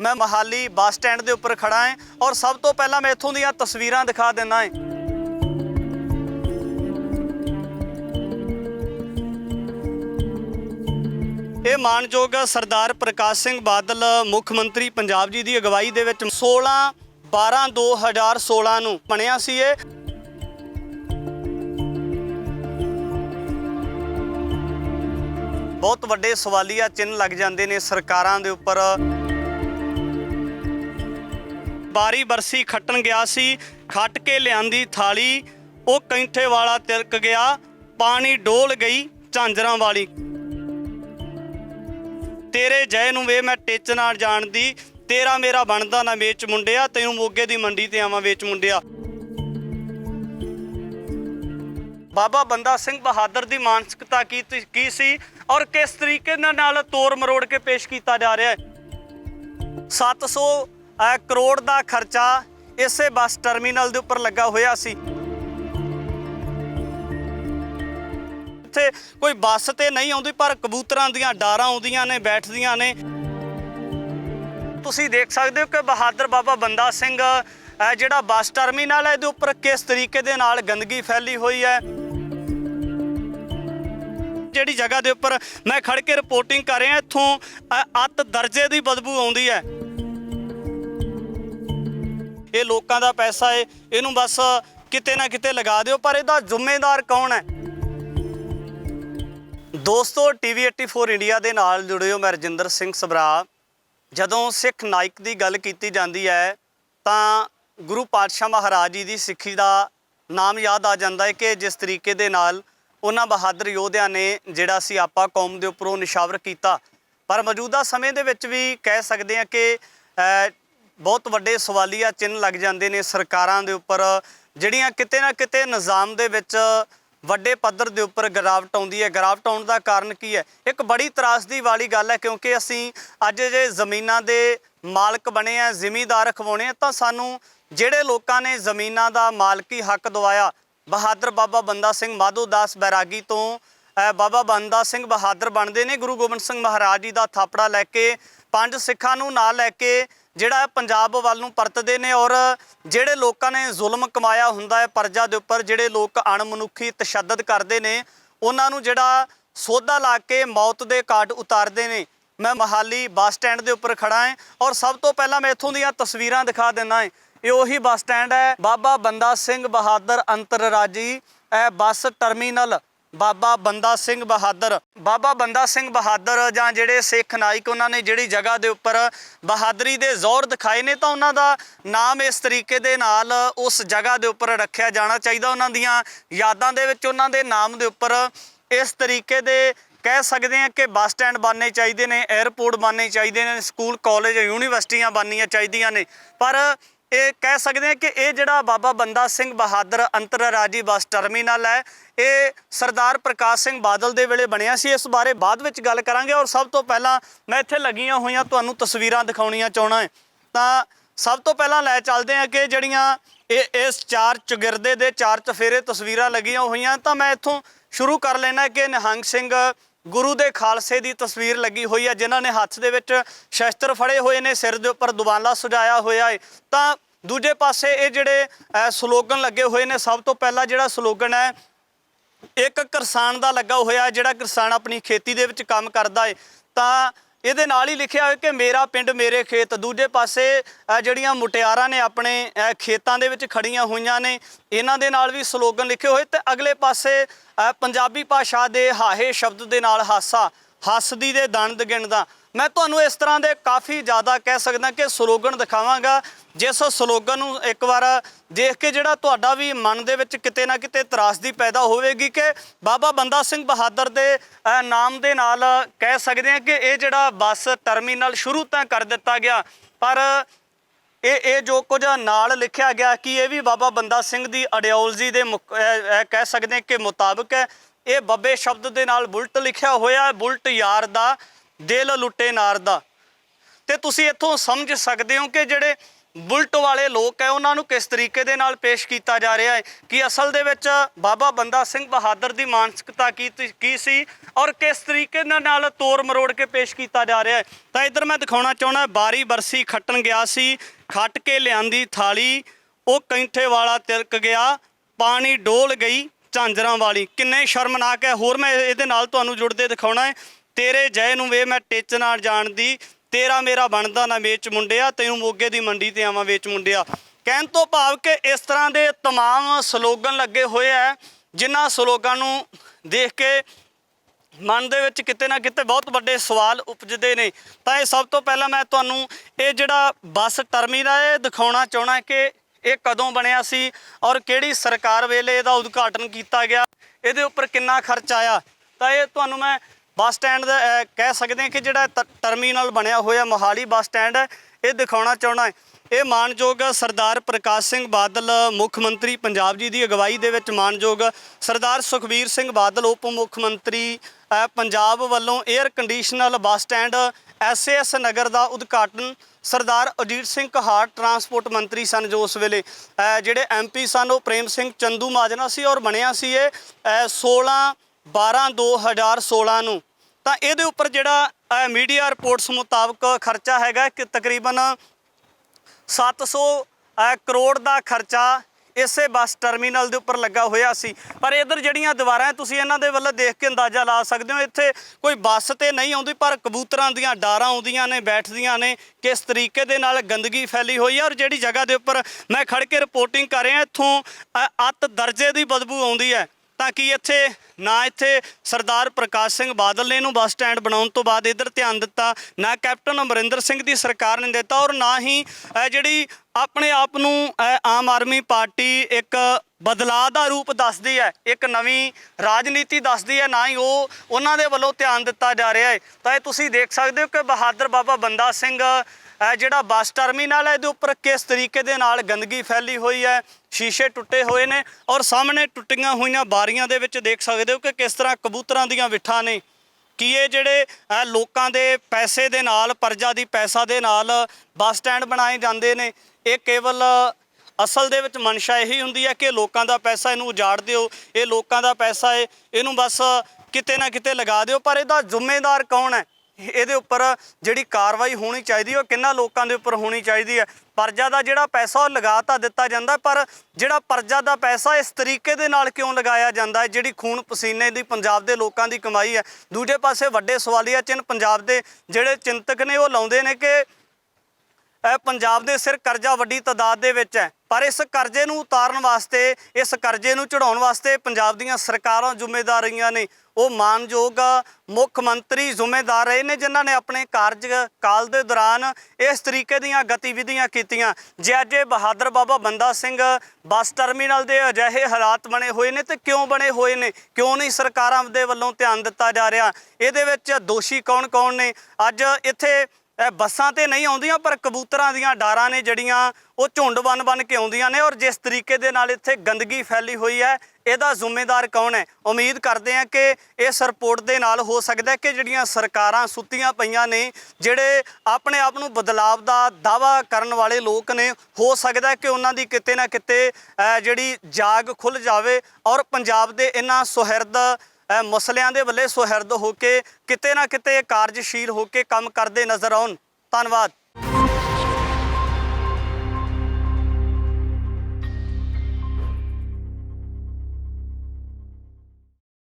मैं Mohali bus stand के उपर खड़ा है और सब तो पहला मैं इत्थों दी तस्वीरां दिखा देना है। ये मानयोग सरदार प्रकाश सिंह बादल मुख मंत्री पंजाब जी की अगवाई दे विच 16/12/2016 नूं बनिया सी। बहुत वड्डे सवालिया चिन्ह लग जाते ने सरकारां दे उपर। बारी बरसी खट्टन गया सी, खट के लियांदी थाली, वो कैंठे वाला तिलक गया, पानी डोल गई झांजरां वाली। तेरे जय नूं वे मैं टिच ना जाणदी, तेरा मेरा बनदा ना वेच मुंडिया, तैनूं मोगे दी मंडी ते आवां वेच मुंडिया। बाबा बंदा सिंह बहादुर की मानसिकता की सी और किस तरीके नाल तोड़ मरोड़ के पेश किया जा रहा है। 700 करोड़ का खर्चा इसे बस टर्मीनल के उपर लगा हुआ सी। इत्थे कोई बस तो नहीं आउंदी पर कबूतरां दीयां डारां आउंदियां ने, बैठदियां ने। तुसीं देख सकते हो कि बहादुर बाबा बंदा सिंह जिहड़ा बस टर्मीनल है इहदे उपर किस तरीके दे नाल गंदगी फैली हुई है। जिहड़ी जगह के उपर मैं खड़ के रिपोर्टिंग कर रहा, इत्थों अत दर्जे की बदबू आउंदी है। ये लोगों का पैसा है, इनू बस किते ना किते लगा दिओ, पर इसदा जिम्मेदार कौन है? दोस्तों, TV 84 इंडिया के नाल जुड़े हो, मैं रजिंदर सिंह सबरा। जदों सिख नायक की गल की जाती है तो गुरु पातशाह महाराज जी की सिੱਖੀ का नाम याद आ जाता है कि जिस तरीके दे नाल उन्हां बहादुर योद्धिਆਂ ने जिहड़ा सी आपा कौम के उपरों निशावर किया। पर मौजूदा समय दे विच भी कह सकते हैं कि बहुत वड्डे सवालिया चिन्ह लग जाते हैं सरकारां दे उपर, जिहड़ियां किते ना किते निज़ाम दे विच वड्डे पद्धर के उपर गिरावट आउंदी है। गिरावट आउण दा कारण की है? एक बड़ी त्रासदी वाली गल है, क्योंकि असीं अज जे जमीनां दे मालक बने हैं, जिमीदार खवाउणे हैं, तां सानूं जिहड़े लोकां ने जमीनां दा मालकी हक दवाया, बहादुर बाबा बंदा सिंह माधोदास बैरागी तो बाबा बंदा सिंह बहादुर बनते हैं। गुरु गोबिंद सिंह महाराज जी का थापड़ा लैके 5 सिखां नूं नाल लैके जिहड़ा पंजाब वल नूं परतदे ने, और जिहड़े लोकां ने जुल्म कमाया हुंदा है प्रजा दे उपर, जिहड़े लोग अणमनुखी तशद्दद करते हैं, उन्हां नूं जिहड़ा सोधा ला के मौत दे घाट उतारते हैं। मैं मोहाली बस स्टैंड के उपर खड़ा है और सब तो पहला मैं इत्थों दीयां तस्वीरां दिखा देना है। ये उही बस स्टैंड है, बाबा बंदा सिंह बहादुर अंतरराजी बस टर्मीनल। बाबा बंदा सिंह बहादुर, बाबा बंदा सिंह बहादुर जां जिहड़े सिख नायक उन्होंने जिहड़ी जगह के उपर बहादुरी के जोर दिखाए ने, तो उन्हां दा नाम इस तरीके दे नाल उस जगह के उपर रखिया जाना चाहिए। उन्हां दियां यादां दे विच उन्हां दे नाम के उपर इस तरीके दे कह सकते हैं कि बस स्टैंड बनने चाहिए ने, एयरपोर्ट बनने चाहिए ने, स्कूल कॉलेज यूनीवर्सिटियां बननियां चाहिए ने। पर ये कह सकते हैं कि ये जिहड़ा बाबा बंदा सिंह बहादुर अंतरराजी बस टर्मीनल है, ये सरदार प्रकाश सिंह बादल दे वेले बनिया सी। इस बारे बाद विच गल करांगे। और सब तो पहला मैं इत्थे लगियां होईयां तुहानूं तस्वीरां दिखाउणियां चाहुंदा है। तां सब तो पहला लै चलदे हैं कि जिहड़ियां इस 4 चौगिरदे दे 4 चफेरे तस्वीरां लगियां होईयां, तां मैं इत्थों शुरू कर लेना कि निहंग सिंह गुरु दे खालसे की तस्वीर लगी हुई है, जिन्होंने हत्थ दे विच शस्त्र फड़े हुए ने, सिर दे उपर दुबाला सजाया होया है। तां दूजे पासे ये जिहड़े स्लोगन लगे हुए ने, सब तो पहला जिहड़ा स्लोगन है एक किसान का लगा होया, जिहड़ा किसान अपनी खेती दे विच काम करदा है, तां ਇਹਦੇ ਨਾਲ ही लिखिया है कि मेरा पिंड मेरे खेत। दूजे पासे ਜਿਹੜੀਆਂ ਮੁਟਿਆਰਾਂ ने अपने खेतों ਦੇ ਵਿੱਚ खड़ियां ਹੋਈਆਂ ਨੇ, ਇਹਨਾਂ ਦੇ ਨਾਲ भी स्लोगन लिखे होए। तो अगले पासे पंजाबी भाषा के हाहे शब्द के नाल हासा, हसदी दे दंद गिणदा। मैं तुहानूं इस तरह के काफ़ी ज़्यादा कह सकदा कि स्लोगन दिखावांगा, जिस स्लोगन नूं एक बार देख के जिहड़ा तुहाडा भी मन दे विच किते ना किते त्रासदी पैदा होवेगी कि बाबा बंदा सिंह बहादुर दे नाम दे नाल कह सकते हैं कि ये जिहड़ा बस टर्मीनल शुरू तो कर दिता गया, पर ये जो कुछ नाल लिखिया गया कि ये भी बाबा बंदा सिंह की आइडियोलॉजी दे कह सकते हैं कि मुताबिक है। ये बब्बे शब्द के नाल बुलट लिखिया होया, बुलट यार दा दिल लुटे नार दा। ते तुसीं इत्थों समझ सकते हो कि जिहड़े ਬੁਲਟ ਵਾਲੇ ਲੋਕ ਹੈ ਉਹਨਾਂ ਨੂੰ ਕਿਸ ਤਰੀਕੇ ਦੇ ਨਾਲ ਪੇਸ਼ ਕੀਤਾ ਜਾ ਰਿਹਾ ਹੈ ਕਿ ਅਸਲ ਦੇ ਵਿੱਚ ਬਾਬਾ ਬੰਦਾ ਸਿੰਘ ਬਹਾਦਰ ਦੀ ਮਾਨਸਿਕਤਾ ਕੀ ਸੀ ਔਰ ਕਿਸ ਤਰੀਕੇ ਨਾਲ ਤੋੜ ਮਰੋੜ ਕੇ ਪੇਸ਼ ਕੀਤਾ ਜਾ ਰਿਹਾ ਹੈ। ਤਾਂ ਇੱਧਰ ਮੈਂ ਦਿਖਾਉਣਾ ਚਾਹੁੰਦਾ, ਬਾਰੀ ਬਰਸੀ ਖੱਟਣ ਗਿਆ ਸੀ, ਖੱਟ ਕੇ ਲਿਆਂਦੀ ਥਾਲੀ, ਉਹ ਕੈਂਠੇ ਵਾਲਾ ਤਿਲਕ ਗਿਆ, ਪਾਣੀ ਡੋਲ ਗਈ ਝਾਂਜਰਾਂ ਵਾਲੀ। ਕਿੰਨੇ ਸ਼ਰਮਨਾਕ ਹੈ। ਹੋਰ ਮੈਂ ਇਹਦੇ ਨਾਲ ਤੁਹਾਨੂੰ ਜੁੜਦੇ ਦਿਖਾਉਣਾ ਹੈ। ਤੇਰੇ ਜੈ ਨੂੰ ਵੇ ਮੈਂ ਟਿੱਚ ਨਾਲ ਜਾਣਦੀ, ਤੇਰਾ ਮੇਰਾ ਬਣਦਾ ਨਾ ਵੇਚ ਮੁੰਡਿਆ, ਤੈਨੂੰ ਮੋਗੇ ਦੀ ਮੰਡੀ ਤੇ ਆਵਾਂ ਵੇਚ ਮੁੰਡਿਆ। ਕਹਿਣ ਤੋਂ ਭਾਵ ਕਿ ਇਸ ਤਰ੍ਹਾਂ ਦੇ ਤਮਾਮ ਸਲੋਗਨ ਲੱਗੇ ਹੋਏ ਹੈ ਜਿਨ੍ਹਾਂ ਸਲੋਗਾਂ ਨੂੰ ਦੇਖ ਕੇ ਮਨ ਦੇ ਵਿੱਚ ਕਿਤੇ ਨਾ ਕਿਤੇ ਬਹੁਤ ਵੱਡੇ ਸਵਾਲ ਉਪਜਦੇ ਨੇ। ਤਾਂ ਇਹ ਸਭ ਤੋਂ ਪਹਿਲਾਂ ਮੈਂ ਤੁਹਾਨੂੰ ਇਹ ਜਿਹੜਾ ਬੱਸ ਟਰਮੀਨਲ ਇਹ ਦਿਖਾਉਣਾ ਚਾਹਣਾ ਕਿ ਇਹ ਕਦੋਂ ਬਣਿਆ ਸੀ ਔਰ ਕਿਹੜੀ ਸਰਕਾਰ ਵੇਲੇ ਇਹਦਾ ਉਦਘਾਟਨ ਕੀਤਾ ਗਿਆ, ਇਹਦੇ ਉੱਪਰ ਕਿੰਨਾ ਖਰਚ ਆਇਆ। ਤਾਂ ਇਹ ਤੁਹਾਨੂੰ ਮੈਂ ਬੱਸ ਸਟੈਂਡ ਦਾ ਕਹਿ ਸਕਦੇ ਹਾਂ ਕਿ ਜਿਹੜਾ ਟਰਮੀਨਲ ਬਣਿਆ ਹੋਇਆ ਮੋਹਾਲੀ ਬੱਸ ਸਟੈਂਡ ਹੈ, ਇਹ ਦਿਖਾਉਣਾ ਚਾਹੁੰਦਾ ਹੈ। ਇਹ ਮਾਨਯੋਗ ਸਰਦਾਰ ਪ੍ਰਕਾਸ਼ ਸਿੰਘ ਬਾਦਲ ਮੁੱਖ ਮੰਤਰੀ ਪੰਜਾਬ ਜੀ ਦੀ ਅਗਵਾਈ ਦੇ ਵਿੱਚ ਮਾਨਯੋਗ ਸਰਦਾਰ ਸੁਖਬੀਰ ਸਿੰਘ ਬਾਦਲ ਉਪ ਮੁੱਖ ਮੰਤਰੀ ਪੰਜਾਬ ਵੱਲੋਂ air conditional bus stand SAS ਨਗਰ ਦਾ ਉਦਘਾਟਨ ਸਰਦਾਰ ਅਜੀਤ ਸਿੰਘ ਕਹਾੜ ਟਰਾਂਸਪੋਰਟ ਮੰਤਰੀ ਸਨ ਜੋ ਉਸ ਵੇਲੇ। ਜਿਹੜੇ MP ਸਨ ਉਹ ਪ੍ਰੇਮ ਸਿੰਘ ਚੰਦੂ ਮਾਜਰਾ ਸੀ ਔਰ ਬਣਿਆ ਸੀ ਇਹ 16/12/2016 ਨੂੰ। ਤਾਂ ਇਹਦੇ ਉੱਪਰ ਜਿਹੜਾ ਮੀਡੀਆ ਰਿਪੋਰਟਸ ਮੁਤਾਬਕ ਖਰਚਾ ਹੈਗਾ ਕਿ ਤਕਰੀਬਨ 700 ਕਰੋੜ ਦਾ ਖਰਚਾ ਇਸੇ ਬੱਸ ਟਰਮੀਨਲ ਦੇ ਉੱਪਰ ਲੱਗਾ ਹੋਇਆ ਸੀ। ਪਰ ਇੱਧਰ ਜਿਹੜੀਆਂ ਦੀਵਾਰਾਂ ਤੁਸੀਂ ਇਹਨਾਂ ਦੇ ਵੱਲ ਦੇਖ ਕੇ ਅੰਦਾਜ਼ਾ ਲਾ ਸਕਦੇ ਹੋ, ਇੱਥੇ ਕੋਈ ਬੱਸ ਤੇ ਨਹੀਂ ਆਉਂਦੀ ਪਰ ਕਬੂਤਰਾਂ ਦੀਆਂ ਡਾਰਾਂ ਆਉਂਦੀਆਂ ਨੇ, ਬੈਠਦੀਆਂ ਨੇ। ਕਿਸ ਤਰੀਕੇ ਦੇ ਨਾਲ ਗੰਦਗੀ ਫੈਲੀ ਹੋਈ ਹੈ ਔਰ ਜਿਹੜੀ ਜਗ੍ਹਾ ਦੇ ਉੱਪਰ ਮੈਂ ਖੜ ਕੇ ਰਿਪੋਰਟਿੰਗ ਕਰ ਰਿਹਾ ਇੱਥੋਂ ਅੱਤ ਦਰਜੇ ਦੀ ਬਦਬੂ ਆਉਂਦੀ ਹੈ। ਤਾਂ ਕਿ ਇੱਥੇ ਸਰਦਾਰ ਪ੍ਰਕਾਸ਼ ਸਿੰਘ ਬਾਦਲ ਨੇ ਇਹਨੂੰ ਬੱਸ ਸਟੈਂਡ ਬਣਾਉਣ ਤੋਂ ਬਾਅਦ ਇੱਧਰ ਧਿਆਨ ਦਿੱਤਾ, ਨਾ ਕੈਪਟਨ ਅਮਰਿੰਦਰ ਸਿੰਘ ਦੀ ਸਰਕਾਰ ਨੇ ਦਿੱਤਾ ਔਰ ਨਾ ਹੀ ਜਿਹੜੀ ਆਪਣੇ ਆਪ ਨੂੰ ਆਮ ਆਦਮੀ ਪਾਰਟੀ ਇੱਕ ਬਦਲਾਅ ਦਾ ਰੂਪ ਦੱਸਦੀ ਹੈ, ਇੱਕ ਨਵੀਂ ਰਾਜਨੀਤੀ ਦੱਸਦੀ ਹੈ, ਨਾ ਹੀ ਉਹਨਾਂ ਦੇ ਵੱਲੋਂ ਧਿਆਨ ਦਿੱਤਾ ਜਾ ਰਿਹਾ ਹੈ। ਤਾਂ ਇਹ ਤੁਸੀਂ ਦੇਖ ਸਕਦੇ ਹੋ ਕਿ ਬਹਾਦਰ ਬਾਬਾ ਬੰਦਾ ਸਿੰਘ ਜਿਹੜਾ ਬੱਸ ਟਰਮੀਨਲ ਹੈ ਇਹਦੇ ਉੱਪਰ ਕਿਸ ਤਰੀਕੇ ਦੇ ਨਾਲ ਗੰਦਗੀ ਫੈਲੀ ਹੋਈ ਹੈ, ਸ਼ੀਸ਼ੇ ਟੁੱਟੇ ਹੋਏ ਨੇ ਔਰ ਸਾਹਮਣੇ ਟੁੱਟੀਆਂ ਹੋਈਆਂ ਬਾਰੀਆਂ ਦੇ ਵਿੱਚ ਦੇਖ ਸਕਦੇ ਹੋ ਕਿ ਕਿਸ ਤਰ੍ਹਾਂ ਕਬੂਤਰਾਂ ਦੀਆਂ ਵਿੱਠਾਂ ਨੇ। ਕਿ ਇਹ ਜਿਹੜੇ ਲੋਕਾਂ ਦੇ ਪੈਸੇ ਦੇ ਨਾਲ, ਪ੍ਰਜਾ ਦੀ ਪੈਸਾ ਦੇ ਨਾਲ ਬੱਸ ਸਟੈਂਡ ਬਣਾਏ ਜਾਂਦੇ ਨੇ। ਇਹ ਕੇਵਲ ਅਸਲ ਦੇ ਵਿੱਚ ਮਨਸ਼ਾ ਇਹੀ ਹੁੰਦੀ ਹੈ ਕਿ ਲੋਕਾਂ ਦਾ ਪੈਸਾ ਇਹਨੂੰ ਉਜਾੜ ਦਿਓ, ਇਹ ਲੋਕਾਂ ਦਾ ਪੈਸਾ ਹੈ, ਇਹਨੂੰ ਬਸ ਕਿਤੇ ਨਾ ਕਿਤੇ ਲਗਾ ਦਿਓ। ਪਰ ਇਹਦਾ ਜ਼ਿੰਮੇਦਾਰ ਕੌਣ ਹੈ? ਇਹਦੇ ਉੱਪਰ ਜਿਹੜੀ ਕਾਰਵਾਈ ਹੋਣੀ ਚਾਹੀਦੀ ਉਹ ਕਿੰਨਾ ਲੋਕਾਂ ਦੇ ਉੱਪਰ ਹੋਣੀ ਚਾਹੀਦੀ ਹੈ। ਪ੍ਰਜਾ ਦਾ ਜਿਹੜਾ ਪੈਸਾ ਉਹ ਲਗਾ ਤਾਂ ਦਿੱਤਾ ਜਾਂਦਾ, ਪਰ ਜਿਹੜਾ ਪ੍ਰਜਾ ਦਾ ਪੈਸਾ ਇਸ ਤਰੀਕੇ ਦੇ ਨਾਲ ਕਿਉਂ ਲਗਾਇਆ ਜਾਂਦਾ ਹੈ, ਜਿਹੜੀ ਖੂਨ ਪਸੀਨੇ ਦੀ ਪੰਜਾਬ ਦੇ ਲੋਕਾਂ ਦੀ ਕਮਾਈ ਹੈ। ਦੂਜੇ ਪਾਸੇ ਵੱਡੇ ਸਵਾਲੀਆ ਚਿੰਨ੍ਹ ਪੰਜਾਬ ਦੇ ਜਿਹੜੇ ਚਿੰਤਕ ਨੇ ਉਹ ਲਾਉਂਦੇ ਨੇ ਕਿ ਪੰਜਾਬ ਦੇ ਸਿਰ ਕਰਜ਼ਾ ਵੱਡੀ ਤਾਦਾਦ ਦੇ ਵਿੱਚ ਹੈ, ਪਰ ਇਸ ਕਰਜ਼ੇ ਨੂੰ ਉਤਾਰਨ ਵਾਸਤੇ, ਇਸ ਕਰਜ਼ੇ ਨੂੰ ਚੜਾਉਣ ਵਾਸਤੇ ਪੰਜਾਬ ਦੀਆਂ ਸਰਕਾਰਾਂ ਜ਼ਿੰਮੇਦਾਰ ਰਹੀਆਂ ਨੇ। ਉਹ ਮਾਨਯੋਗ ਮੁੱਖ ਮੰਤਰੀ ਜ਼ਿੰਮੇਦਾਰ ਰਹੇ ਨੇ ਜਿਨ੍ਹਾਂ ਨੇ ਆਪਣੇ ਕਾਰਜਕਾਲ ਦੇ ਦੌਰਾਨ ਇਸ ਤਰੀਕੇ ਦੀਆਂ ਗਤੀਵਿਧੀਆਂ ਕੀਤੀਆਂ। ਜੇ ਅੱਜ ਇਹ ਬਹਾਦਰ ਬਾਬਾ ਬੰਦਾ ਸਿੰਘ ਬੱਸ ਟਰਮੀਨਲ ਦੇ ਅਜਿਹੇ ਹਾਲਾਤ ਬਣੇ ਹੋਏ ਨੇ ਤੇ ਕਿਉਂ ਬਣੇ ਹੋਏ ਨੇ, ਕਿਉਂ ਨਹੀਂ ਸਰਕਾਰਾਂ ਦੇ ਵੱਲੋਂ ਧਿਆਨ ਦਿੱਤਾ ਜਾ ਰਿਹਾ? ਇਹਦੇ ਵਿੱਚ ਦੋਸ਼ੀ ਕੌਣ ਨੇ? ਅੱਜ ਇੱਥੇ ਬੱਸਾਂ ਤੇ ਨਹੀਂ ਆਉਂਦੀਆਂ ਪਰ ਕਬੂਤਰਾਂ ਦੀਆਂ ਡਾਰਾਂ ਨੇ ਜਿਹੜੀਆਂ ਉਹ ਝੁੰਡ ਬਣ ਕੇ ਆਉਂਦੀਆਂ ਨੇ ਔਰ ਜਿਸ ਤਰੀਕੇ ਦੇ ਨਾਲ ਇੱਥੇ ਗੰਦਗੀ ਫੈਲੀ ਹੋਈ ਹੈ ਇਹਦਾ ਜ਼ਿੰਮੇਦਾਰ ਕੌਣ ਹੈ? ਉਮੀਦ ਕਰਦੇ ਹਾਂ ਕਿ ਇਸ ਰਿਪੋਰਟ ਦੇ ਨਾਲ ਹੋ ਸਕਦਾ ਕਿ ਜਿਹੜੀਆਂ ਸਰਕਾਰਾਂ ਸੁੱਤੀਆਂ ਪਈਆਂ ਨੇ, ਜਿਹੜੇ ਆਪਣੇ ਆਪ ਨੂੰ ਬਦਲਾਵ ਦਾ ਦਾਅਵਾ ਕਰਨ ਵਾਲੇ ਲੋਕ ਨੇ, ਹੋ ਸਕਦਾ ਕਿ ਉਹਨਾਂ ਦੀ ਕਿਤੇ ਨਾ ਕਿਤੇ ਜਿਹੜੀ ਜਾਗ ਖੁੱਲ੍ਹ ਜਾਵੇ ਔਰ ਪੰਜਾਬ ਦੇ ਇਹਨਾਂ ਸੁਹਿਰਦ ਮਸਲਿਆਂ ਦੇ ਵੱਲੇ ਸੁਹਿਰਦ ਹੋ ਕੇ ਕਿਤੇ ਨਾ ਕਿਤੇ ਕਾਰਜਸ਼ੀਲ ਹੋ ਕੇ ਕੰਮ ਕਰਦੇ ਨਜ਼ਰ ਆਉਣ। ਧੰਨਵਾਦ।